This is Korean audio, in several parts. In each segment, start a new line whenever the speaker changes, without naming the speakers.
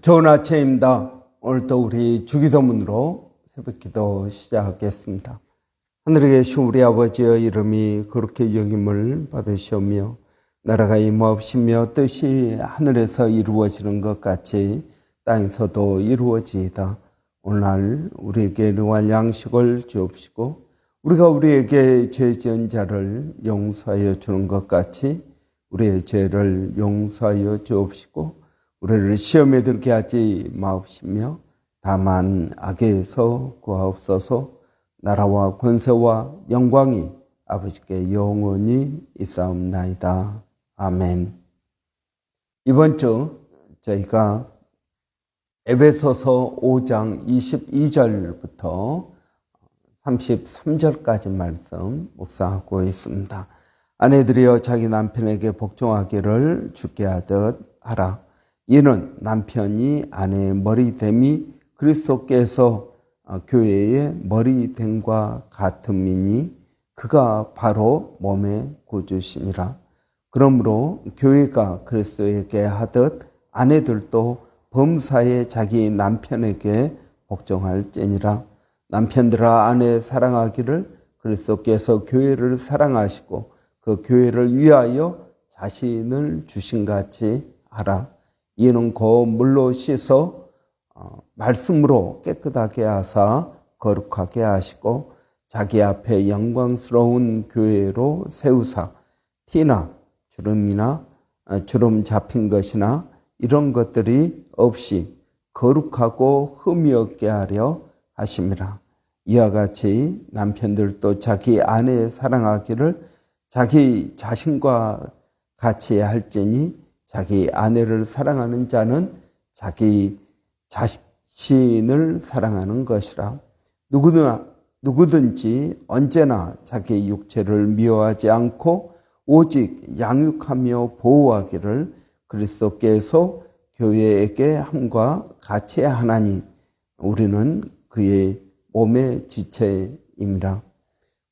좋은 아침입니다. 오늘도 우리 주기도문으로 새벽기도 시작하겠습니다. 하늘에 계신 우리 아버지의 이름이 거룩히 여김을 받으시오며 나라가 임하옵시며 뜻이 하늘에서 이루어지는 것 같이 땅에서도 이루어지이다. 오늘 우리에게 일용할 양식을 주옵시고 우리가 우리에게 죄 지은 자를 용서하여 주는 것 같이 우리의 죄를 용서하여 주옵시고 우리를 시험에 들게 하지 마옵시며 다만 악에서 구하옵소서. 나라와 권세와 영광이 아버지께 영원히 있사옵나이다. 아멘. 이번 주 저희가 에베소서 5장 22절부터 33절까지 말씀 묵상하고 있습니다. 아내들이여 자기 남편에게 복종하기를 주께 하듯 하라. 이는 남편이 아내의 머리됨이 그리스도께서 교회의 머리됨과 같음이니 그가 바로 몸의 구주시니라. 그러므로 교회가 그리스도에게 하듯 아내들도 범사에 자기 남편에게 복종할지니라. 남편들아 아내 사랑하기를 그리스도께서 교회를 사랑하시고 그 교회를 위하여 자신을 주신같이 하라. 이는 곧 물로 씻어 말씀으로 깨끗하게 하사 거룩하게 하시고 자기 앞에 영광스러운 교회로 세우사 티나 주름이나 주름 잡힌 것이나 이런 것들이 없이 거룩하고 흠이 없게 하려 하심이라. 이와 같이 남편들도 자기 아내 사랑하기를 자기 자신과 같이 할지니 자기 아내를 사랑하는 자는 자기 자신을 사랑하는 것이라. 누구든지 언제나 자기 육체를 미워하지 않고 오직 양육하며 보호하기를 그리스도께서 교회에게 함과 같이 하나니 우리는 그의 몸의 지체임이라.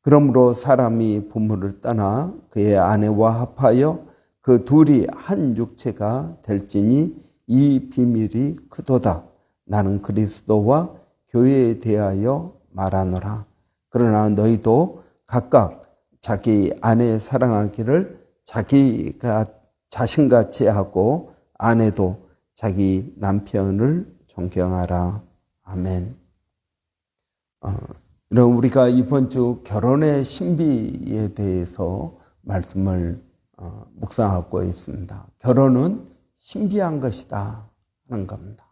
그러므로 사람이 부모를 떠나 그의 아내와 합하여 그 둘이 한 육체가 될지니 이 비밀이 크도다. 나는 그리스도와 교회에 대하여 말하노라. 그러나 너희도 각각 자기 아내 사랑하기를 자기가 자신같이 하고 아내도 자기 남편을 존경하라. 아멘. 우리가 이번 주 결혼의 신비에 대해서 말씀을 묵상하고 있습니다. 결혼은 신비한 것이다 하는 겁니다.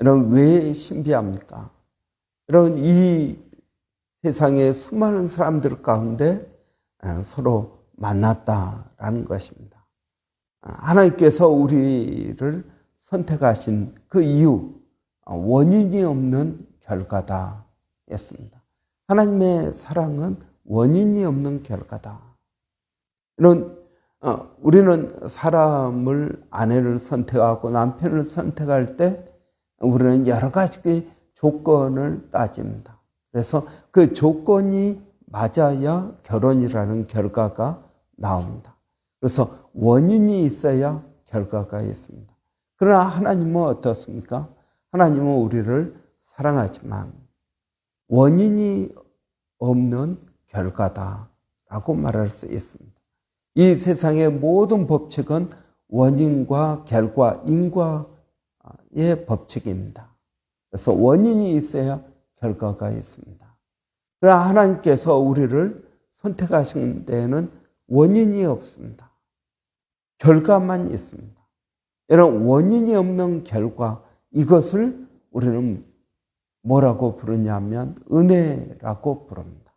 여러분 왜 신비합니까? 여러분 이 세상의 수많은 사람들 가운데 서로 만났다라는 것입니다. 하나님께서 우리를 선택하신 그 이유 원인이 없는 결과다 했습니다. 하나님의 사랑은 원인이 없는 결과다. 이런 우리는 사람을 아내를 선택하고 남편을 선택할 때 우리는 여러 가지 조건을 따집니다. 그래서 그 조건이 맞아야 결혼이라는 결과가 나옵니다. 그래서 원인이 있어야 결과가 있습니다. 그러나 하나님은 어떻습니까? 하나님은 우리를 사랑하지만 원인이 없는 결과다라고 말할 수 있습니다. 이 세상의 모든 법칙은 원인과 결과, 인과의 법칙입니다. 그래서 원인이 있어야 결과가 있습니다. 그러나 하나님께서 우리를 선택하신 데에는 원인이 없습니다. 결과만 있습니다. 이런 원인이 없는 결과, 이것을 우리는 뭐라고 부르냐면 은혜라고 부릅니다.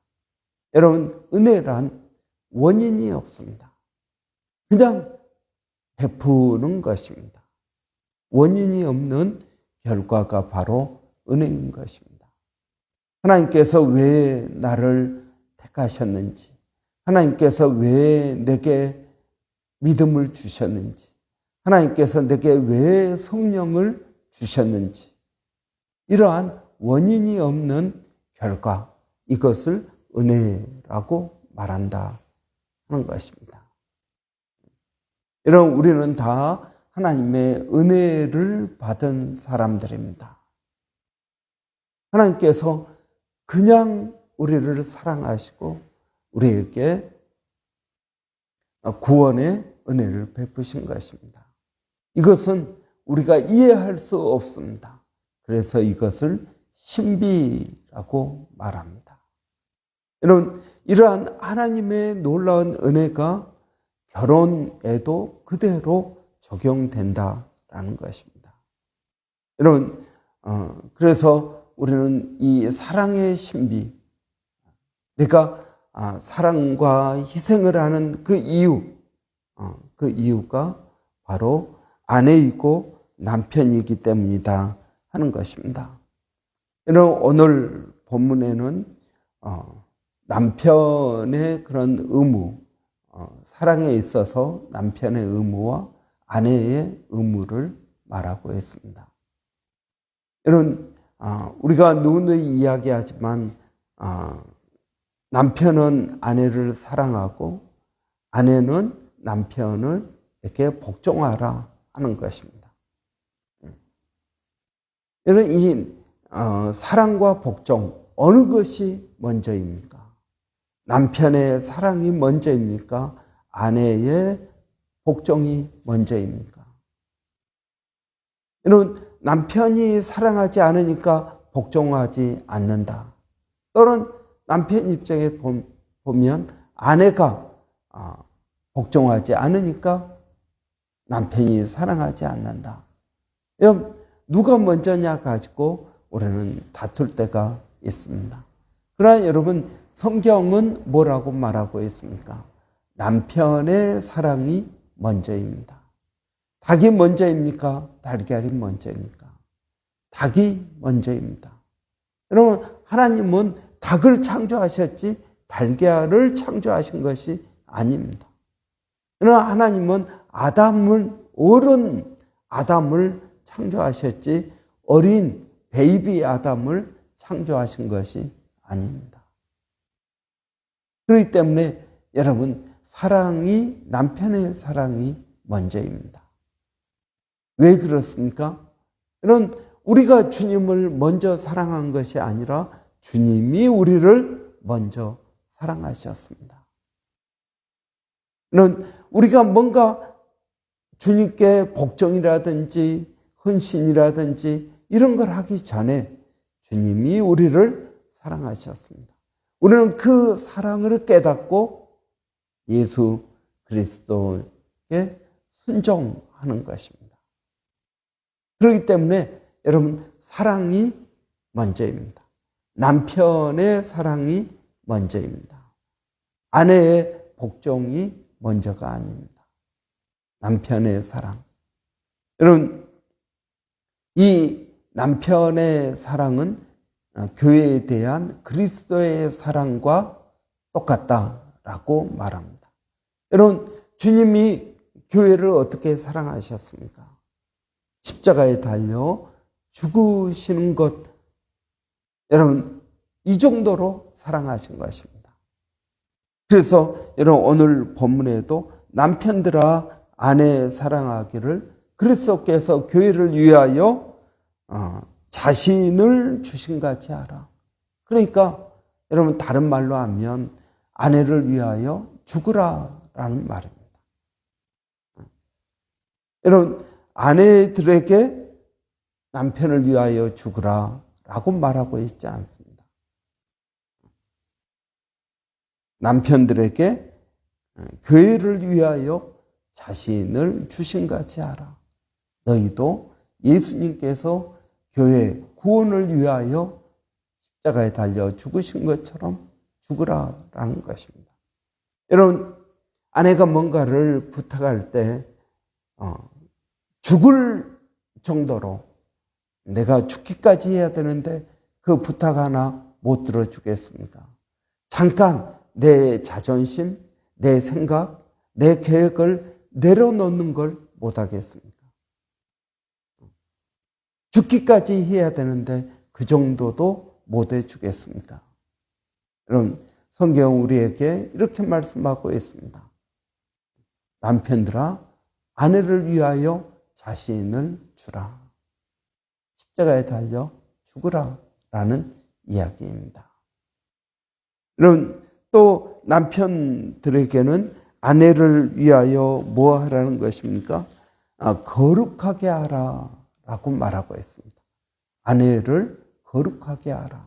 여러분, 은혜란 원인이 없습니다. 그냥 베푸는 것입니다. 원인이 없는 결과가 바로 은혜인 것입니다. 하나님께서 왜 나를 택하셨는지, 하나님께서 왜 내게 믿음을 주셨는지, 하나님께서 내게 왜 성령을 주셨는지, 이러한 원인이 없는 결과, 이것을 은혜라고 말한다 하는 것입니다. 여러분, 우리는 다 하나님의 은혜를 받은 사람들입니다. 하나님께서 그냥 우리를 사랑하시고 우리에게 구원의 은혜를 베푸신 것입니다. 이것은 우리가 이해할 수 없습니다. 그래서 이것을 신비라고 말합니다. 여러분, 이러한 하나님의 놀라운 은혜가 결혼에도 그대로 적용된다라는 것입니다. 여러분, 그래서 우리는 이 사랑의 신비, 내가 사랑과 희생을 하는 그 이유가 바로 아내이고 남편이기 때문이다 하는 것입니다. 여러분, 오늘 본문에는 남편의 그런 의무, 사랑에 있어서 남편의 의무와 아내의 의무를 말하고 있습니다. 여러분, 우리가 누누이 이야기하지만 남편은 아내를 사랑하고 아내는 남편을 이렇게 복종하라 하는 것입니다. 여러분, 이 사랑과 복종, 어느 것이 먼저입니까? 남편의 사랑이 먼저입니까? 아내의 복종이 먼저입니까? 여러분, 남편이 사랑하지 않으니까 복종하지 않는다. 또는 남편 입장에 보면 아내가 복종하지 않으니까 남편이 사랑하지 않는다. 여러분, 누가 먼저냐 가지고 우리는 다툴 때가 있습니다. 그러나 여러분, 성경은 뭐라고 말하고 있습니까? 남편의 사랑이 먼저입니다. 닭이 먼저입니까? 달걀이 먼저입니까? 닭이 먼저입니다. 여러분, 하나님은 닭을 창조하셨지 달걀을 창조하신 것이 아닙니다. 그러나 하나님은 어른 아담을 창조하셨지 어린 베이비 아담을 창조하신 것이 아닙니다. 그렇기 때문에 여러분, 남편의 사랑이 먼저입니다. 왜 그렇습니까? 여러분, 우리가 주님을 먼저 사랑한 것이 아니라 주님이 우리를 먼저 사랑하셨습니다. 여러분, 우리가 뭔가 주님께 복종이라든지 헌신이라든지 이런 걸 하기 전에 주님이 우리를 사랑하셨습니다. 우리는 그 사랑을 깨닫고 예수 그리스도께 순종하는 것입니다. 그렇기 때문에 여러분, 사랑이 먼저입니다. 남편의 사랑이 먼저입니다. 아내의 복종이 먼저가 아닙니다. 남편의 사랑. 여러분, 이 남편의 사랑은 교회에 대한 그리스도의 사랑과 똑같다라고 말합니다. 여러분, 주님이 교회를 어떻게 사랑하셨습니까? 십자가에 달려 죽으시는 것, 여러분, 이 정도로 사랑하신 것입니다. 그래서 여러분, 오늘 본문에도 남편들아 아내 사랑하기를 그리스도께서 교회를 위하여 자신을 주신 같이 하라. 그러니까 여러분, 다른 말로 하면 아내를 위하여 죽으라라는 말입니다. 여러분, 아내들에게 남편을 위하여 죽으라라고 말하고 있지 않습니다. 남편들에게 교회를 위하여 자신을 주신 같이 하라. 너희도 예수님께서 교회 구원을 위하여 십자가에 달려 죽으신 것처럼 죽으라라는 것입니다. 여러분, 아내가 뭔가를 부탁할 때 죽을 정도로 내가 죽기까지 해야 되는데 그 부탁 하나 못 들어주겠습니까? 잠깐 내 자존심, 내 생각, 내 계획을 내려놓는 걸 못하겠습니까? 죽기까지 해야 되는데 그 정도도 못 해주겠습니까? 여러분, 성경 우리에게 이렇게 말씀하고 있습니다. 남편들아 아내를 위하여 자신을 주라. 십자가에 달려 죽으라 라는 이야기입니다. 여러분, 또 남편들에게는 아내를 위하여 뭐 하라는 것입니까? 거룩하게 하라 라고 말하고 있습니다. 아내를 거룩하게 하라.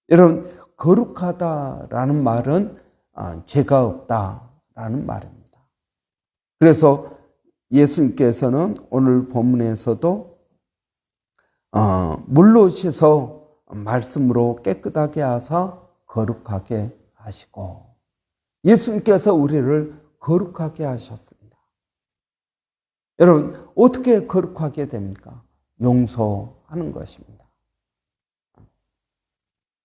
여러분, 거룩하다라는 말은 죄가 없다라는 말입니다. 그래서 예수님께서는 오늘 본문에서도 물로 씻어 말씀으로 깨끗하게 하사 거룩하게 하시고, 예수님께서 우리를 거룩하게 하셨습니다. 여러분, 어떻게 거룩하게 됩니까? 용서하는 것입니다.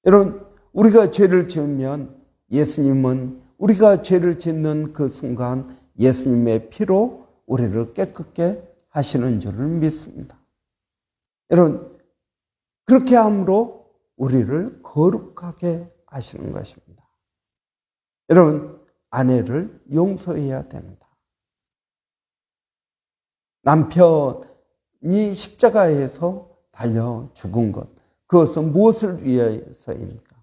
여러분, 우리가 죄를 지으면 예수님은 우리가 죄를 짓는 그 순간 예수님의 피로 우리를 깨끗게 하시는 줄을 믿습니다. 여러분, 그렇게 함으로 우리를 거룩하게 하시는 것입니다. 여러분, 아내를 용서해야 됩니다. 남편이 십자가에서 달려 죽은 것, 그것은 무엇을 위해서입니까?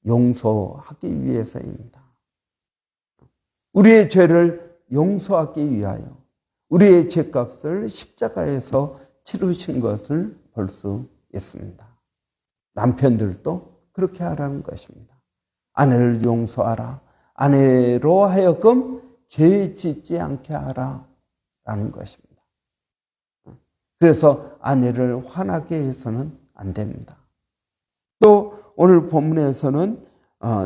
용서하기 위해서입니다. 우리의 죄를 용서하기 위하여 우리의 죄값을 십자가에서 치르신 것을 볼 수 있습니다. 남편들도 그렇게 하라는 것입니다. 아내를 용서하라. 아내로 하여금 죄 짓지 않게 하라 라는 것입니다. 그래서 아내를 화나게 해서는 안 됩니다. 또 오늘 본문에서는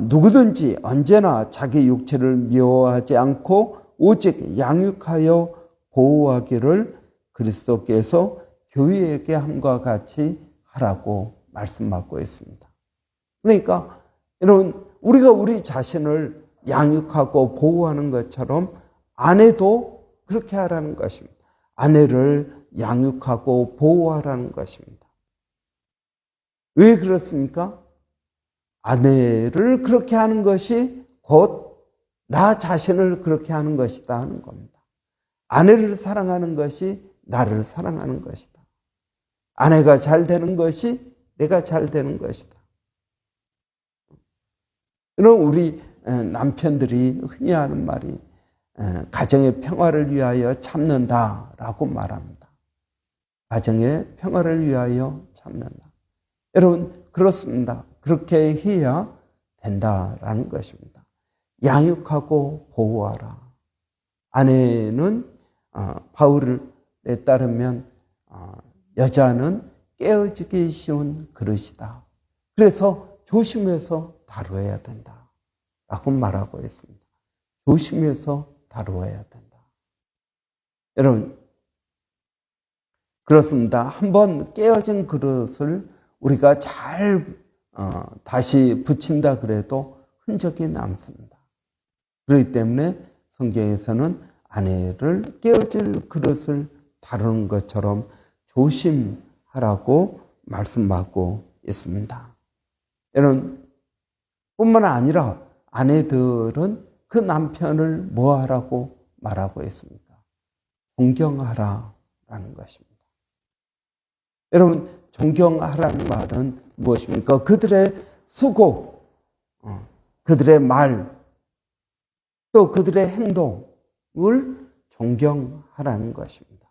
누구든지 언제나 자기 육체를 미워하지 않고 오직 양육하여 보호하기를 그리스도께서 교회에게 함과 같이 하라고 말씀하고 있습니다. 그러니까 여러분, 우리가 우리 자신을 양육하고 보호하는 것처럼 아내도 그렇게 하라는 것입니다. 아내를 양육하고 보호하라는 것입니다. 왜 그렇습니까? 아내를 그렇게 하는 것이 곧 나 자신을 그렇게 하는 것이다 하는 겁니다. 아내를 사랑하는 것이 나를 사랑하는 것이다. 아내가 잘 되는 것이 내가 잘 되는 것이다. 그럼 우리 남편들이 흔히 하는 말이 가정의 평화를 위하여 참는다라고 말합니다. 가정의 평화를 위하여 참는다. 여러분, 그렇습니다. 그렇게 해야 된다라는 것입니다. 양육하고 보호하라. 아내는 바울에 따르면 여자는 깨어지기 쉬운 그릇이다. 그래서 조심해서 다루어야 된다 라고 말하고 있습니다. 조심해서 다루어야 된다. 여러분, 그렇습니다. 한번 깨어진 그릇을 우리가 잘 다시 붙인다 그래도 흔적이 남습니다. 그렇기 때문에 성경에서는 아내를 깨어질 그릇을 다루는 것처럼 조심하라고 말씀하고 있습니다. 여러분, 뿐만 아니라 아내들은 그 남편을 뭐 하라고 말하고 있습니까? 존경하라라는 것입니다. 여러분, 존경하라는 말은 무엇입니까? 그들의 수고, 그들의 말, 또 그들의 행동을 존경하라는 것입니다.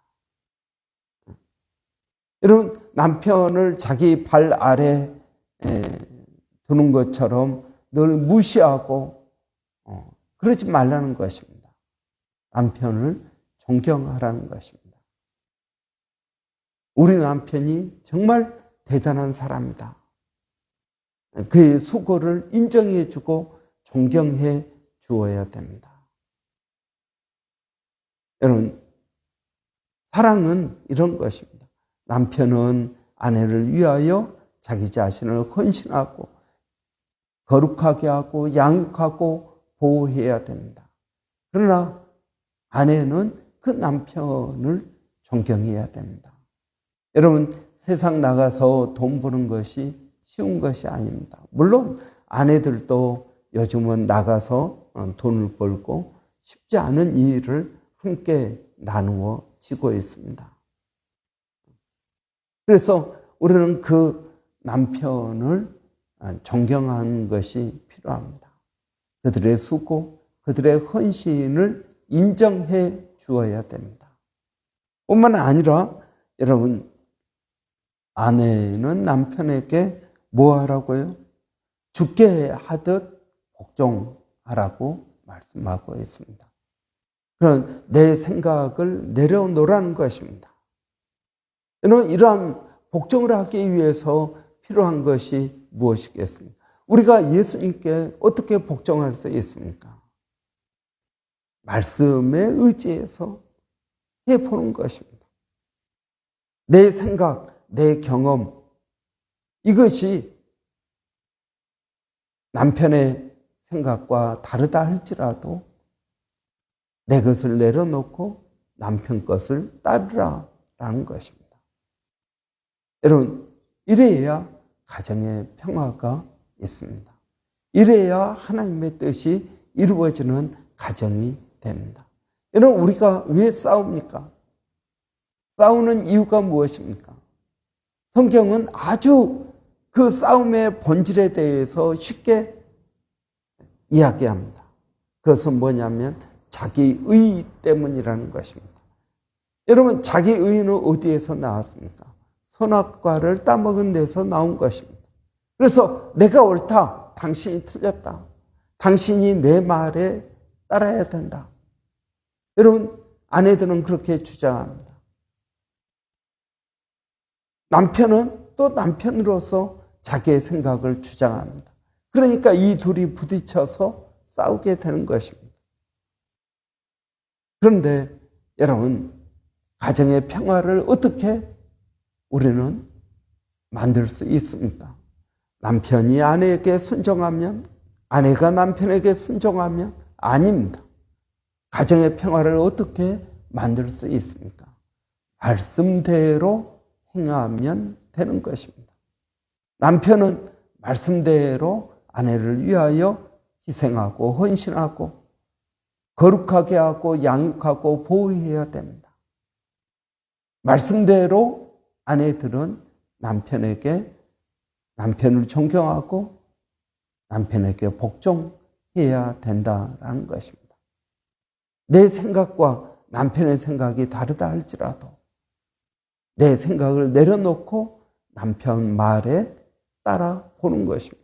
여러분, 남편을 자기 발 아래 두는 것처럼 늘 무시하고 그러지 말라는 것입니다. 남편을 존경하라는 것입니다. 우리 남편이 정말 대단한 사람이다. 그의 수고를 인정해 주고 존경해 주어야 됩니다. 여러분, 사랑은 이런 것입니다. 남편은 아내를 위하여 자기 자신을 헌신하고 거룩하게 하고 양육하고 보호해야 됩니다. 그러나 아내는 그 남편을 존경해야 됩니다. 여러분, 세상 나가서 돈 버는 것이 쉬운 것이 아닙니다. 물론 아내들도 요즘은 나가서 돈을 벌고 쉽지 않은 일을 함께 나누어지고 있습니다. 그래서 우리는 그 남편을 존경하는 것이 필요합니다. 그들의 수고, 그들의 헌신을 인정해 주어야 됩니다. 뿐만 아니라 여러분, 아내는 남편에게 뭐 하라고요? 죽게 하듯 복종하라고 말씀하고 있습니다. 그런 내 생각을 내려놓으라는 것입니다. 여러분, 이러한 복종을 하기 위해서 필요한 것이 무엇이겠습니까? 우리가 예수님께 어떻게 복종할 수 있습니까? 말씀에 의지해서 해보는 것입니다. 내 생각, 내 경험, 이것이 남편의 생각과 다르다 할지라도 내 것을 내려놓고 남편 것을 따르라라는 것입니다. 여러분, 이래야 가정의 평화가 있습니다. 이래야 하나님의 뜻이 이루어지는 가정이 됩니다. 여러분, 우리가 왜 싸웁니까? 싸우는 이유가 무엇입니까? 성경은 아주 그 싸움의 본질에 대해서 쉽게 이야기합니다. 그것은 뭐냐면 자기의 때문이라는 것입니다. 여러분, 자기의는 어디에서 나왔습니까? 선악과를 따먹은 데서 나온 것입니다. 그래서 내가 옳다, 당신이 틀렸다. 당신이 내 말에 따라야 된다. 여러분, 아내들은 그렇게 주장합니다. 남편은 또 남편으로서 자기의 생각을 주장합니다. 그러니까 이 둘이 부딪혀서 싸우게 되는 것입니다. 그런데 여러분, 가정의 평화를 어떻게 우리는 만들 수 있습니까? 남편이 아내에게 순종하면, 아내가 남편에게 순종하면 아닙니다. 가정의 평화를 어떻게 만들 수 있습니까? 말씀대로 행하면 되는 것입니다. 남편은 말씀대로 아내를 위하여 희생하고 헌신하고 거룩하게 하고 양육하고 보호해야 됩니다. 말씀대로 아내들은 남편을 존경하고 남편에게 복종해야 된다라는 것입니다. 내 생각과 남편의 생각이 다르다 할지라도 내 생각을 내려놓고 남편 말에 따라 보는 것입니다.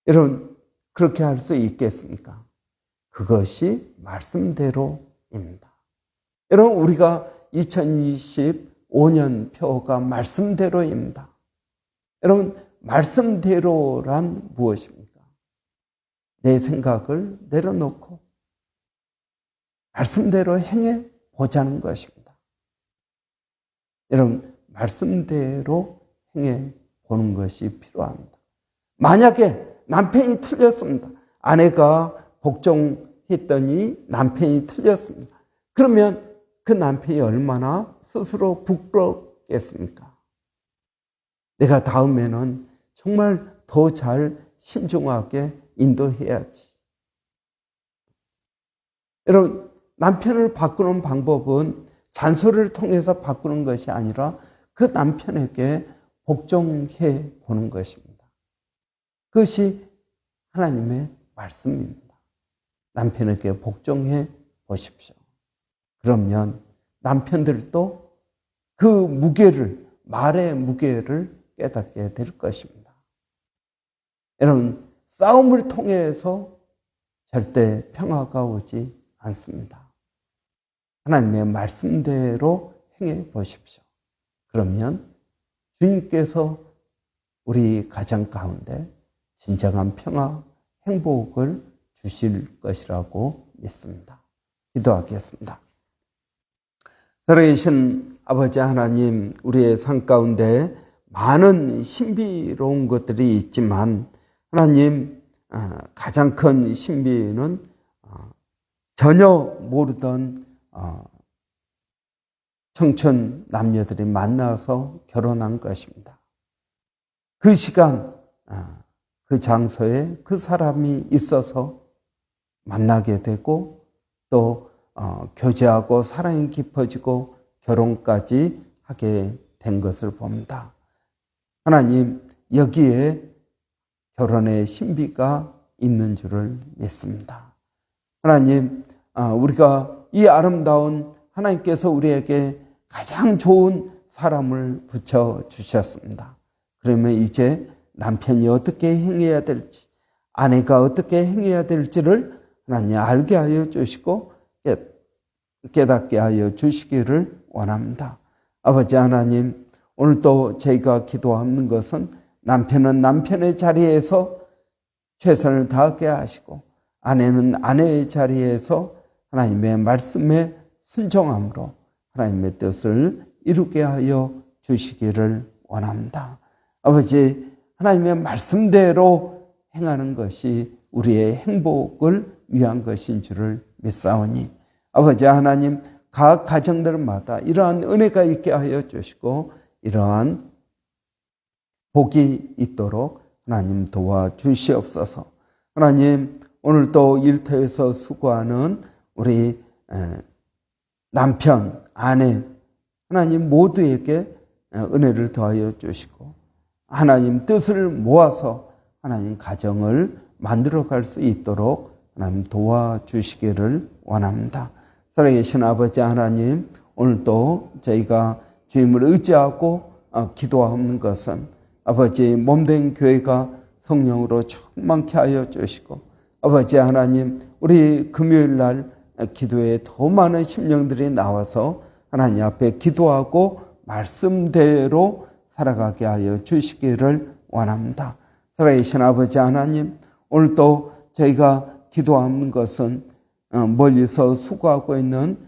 여러분, 그렇게 할 수 있겠습니까? 그것이 말씀대로입니다. 여러분, 우리가 2025년 표가 말씀대로입니다. 여러분, 말씀대로란 무엇입니까? 내 생각을 내려놓고 말씀대로 행해 보자는 것입니다. 여러분, 말씀대로 행해 보는 것이 필요합니다. 만약에 남편이 틀렸습니다. 아내가 복종했더니 남편이 틀렸습니다. 그러면 그 남편이 얼마나 스스로 부끄럽겠습니까? 내가 다음에는 정말 더 잘 신중하게 인도해야지. 여러분, 남편을 바꾸는 방법은 잔소리를 통해서 바꾸는 것이 아니라 그 남편에게 복종해 보는 것입니다. 그것이 하나님의 말씀입니다. 남편에게 복종해 보십시오. 그러면 남편들도 그 무게를, 말의 무게를 깨닫게 될 것입니다. 여러분, 싸움을 통해서 절대 평화가 오지 않습니다. 하나님의 말씀대로 행해 보십시오. 그러면 주님께서 우리 가정 가운데 진정한 평화, 행복을 주실 것이라고 믿습니다. 기도하겠습니다. 살아계신 아버지 하나님, 우리의 삶 가운데 많은 신비로운 것들이 있지만 하나님, 가장 큰 신비는 전혀 모르던 청춘 남녀들이 만나서 결혼한 것입니다. 그 시간, 그 장소에 그 사람이 있어서 만나게 되고 또 교제하고 사랑이 깊어지고 결혼까지 하게 된 것을 봅니다. 하나님, 여기에 결혼의 신비가 있는 줄을 믿습니다. 하나님, 우리가 이 아름다운 하나님께서 우리에게 가장 좋은 사람을 붙여주셨습니다. 그러면 이제 남편이 어떻게 행해야 될지, 아내가 어떻게 행해야 될지를 하나님 알게 하여 주시고 깨닫게 하여 주시기를 원합니다. 아버지 하나님, 오늘도 저희가 기도하는 것은 남편은 남편의 자리에서 최선을 다하게 하시고 아내는 아내의 자리에서 하나님의 말씀에 순종함으로 하나님의 뜻을 이루게 하여 주시기를 원합니다. 아버지, 하나님의 말씀대로 행하는 것이 우리의 행복을 위한 것인 줄을 믿사오니 아버지 하나님, 각 가정들마다 이러한 은혜가 있게 하여 주시고 이러한 복이 있도록 하나님 도와주시옵소서. 하나님, 오늘도 일터에서 수고하는 우리 남편, 아내, 하나님 모두에게 은혜를 더하여 주시고 하나님 뜻을 모아서 하나님 가정을 만들어갈 수 있도록 하나님 도와주시기를 원합니다. 살아계신 아버지 하나님, 오늘도 저희가 주님을 의지하고 기도하는 것은 아버지 몸된 교회가 성령으로 충만케 하여 주시고 아버지 하나님, 우리 금요일 날 기도에 더 많은 심령들이 나와서 하나님 앞에 기도하고 말씀대로 살아가게 하여 주시기를 원합니다. 살아계신 아버지 하나님, 오늘도 저희가 기도하는 것은 멀리서 수고하고 있는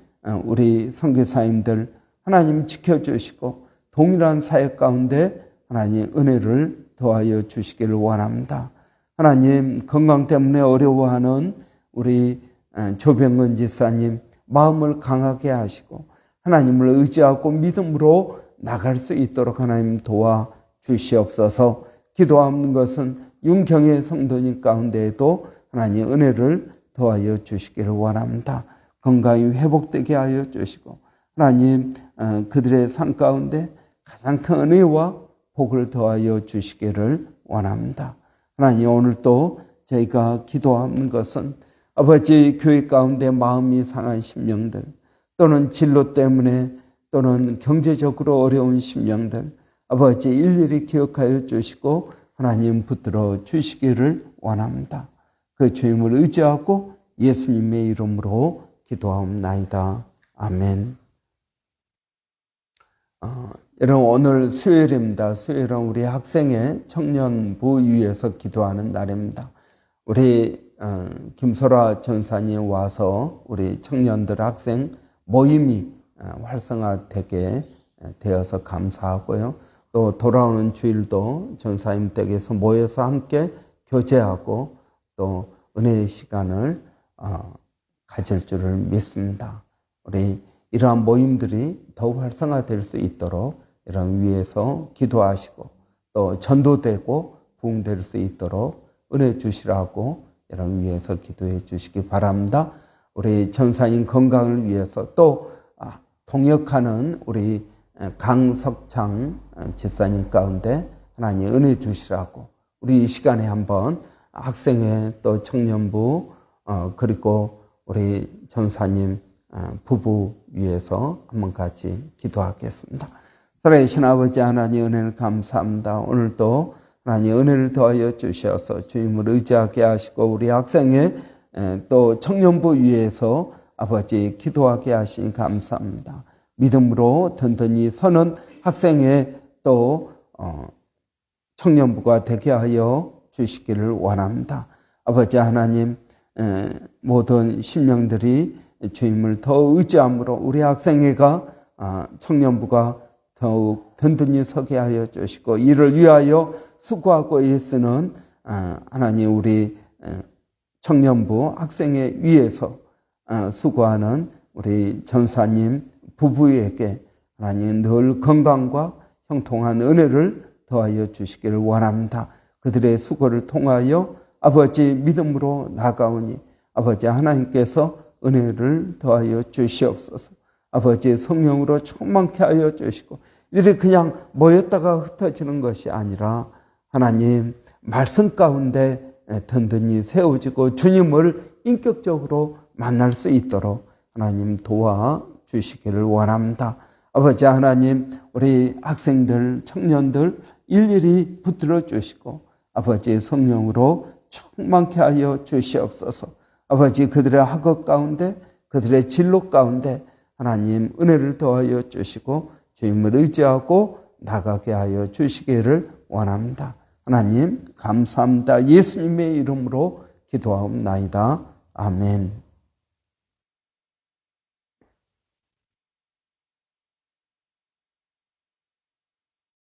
우리 선교사님들 하나님 지켜주시고 동일한 사역 가운데 하나님 은혜를 더하여 주시기를 원합니다. 하나님, 건강 때문에 어려워하는 우리 조병근 지사님 마음을 강하게 하시고 하나님을 의지하고 믿음으로 나갈 수 있도록 하나님 도와주시옵소서. 기도하는 것은 윤경의 성도님 가운데에도 하나님 은혜를 더하여 주시기를 원합니다. 건강이 회복되게 하여 주시고 하나님, 그들의 삶 가운데 가장 큰 은혜와 복을 더하여 주시기를 원합니다. 하나님, 오늘도 저희가 기도하는 것은 아버지 교회 가운데 마음이 상한 심령들 또는 진로 때문에 또는 경제적으로 어려운 심령들 아버지 일일이 기억하여 주시고 하나님 붙들어 주시기를 원합니다. 그 주님을 의지하고 예수님의 이름으로 기도하옵나이다. 아멘. 여러분, 오늘 수요일입니다. 수요일은 우리 학생의 청년부 위에서 기도하는 날입니다. 우리 김소라 전사님 와서 우리 청년들 학생 모임이 활성화되게 되어서 감사하고요. 또 돌아오는 주일도 전사님 댁에서 모여서 함께 교제하고 또 은혜의 시간을 가질 줄을 믿습니다. 우리 이러한 모임들이 더욱 활성화될 수 있도록 이런 위에서 기도하시고 또 전도되고 부흥될 수 있도록 은혜 주시라고 이런 위에서 기도해 주시기 바랍니다. 우리 전사님 건강을 위해서 또 동역하는 우리 강석창 집사님 가운데 하나님 은혜 주시라고 우리 이 시간에 한번 학생회 또 청년부 그리고 우리 전사님 부부 위해서 한번 같이 기도하겠습니다. 살아계신 아버지 하나님, 은혜를 감사합니다. 오늘도 하나님 은혜를 더하여 주셔서 주님을 의지하게 하시고 우리 학생회 또 청년부 위해서 아버지 기도하게 하시니 감사합니다. 믿음으로 든든히 서는 학생회 또 청년부가 되게 하여 주시기를 원합니다. 아버지 하나님, 모든 심령들이 주님을 더 의지함으로 우리 학생회가 청년부가 더욱 든든히 서게 하여 주시고 이를 위하여 수고하고 애쓰는 하나님 우리 청년부 학생회 위에서 수고하는 우리 전사님 부부에게 하나님 늘 건강과 형통한 은혜를 더하여 주시기를 원합니다. 그들의 수고를 통하여 아버지 믿음으로 나아가오니 아버지 하나님께서 은혜를 더하여 주시옵소서. 아버지 성령으로 충만케 하여 주시고 이들이 그냥 모였다가 흩어지는 것이 아니라 하나님 말씀 가운데 든든히 세워지고 주님을 인격적으로 만날 수 있도록 하나님 도와주시기를 원합니다. 아버지 하나님 우리 학생들 청년들 일일이 붙들어 주시고 아버지 성령으로 충만케 하여 주시옵소서. 아버지 그들의 학업 가운데 그들의 진로 가운데 하나님 은혜를 더하여 주시고 주님을 의지하고 나가게 하여 주시기를 원합니다. 하나님 감사합니다. 예수님의 이름으로 기도하옵나이다. 아멘.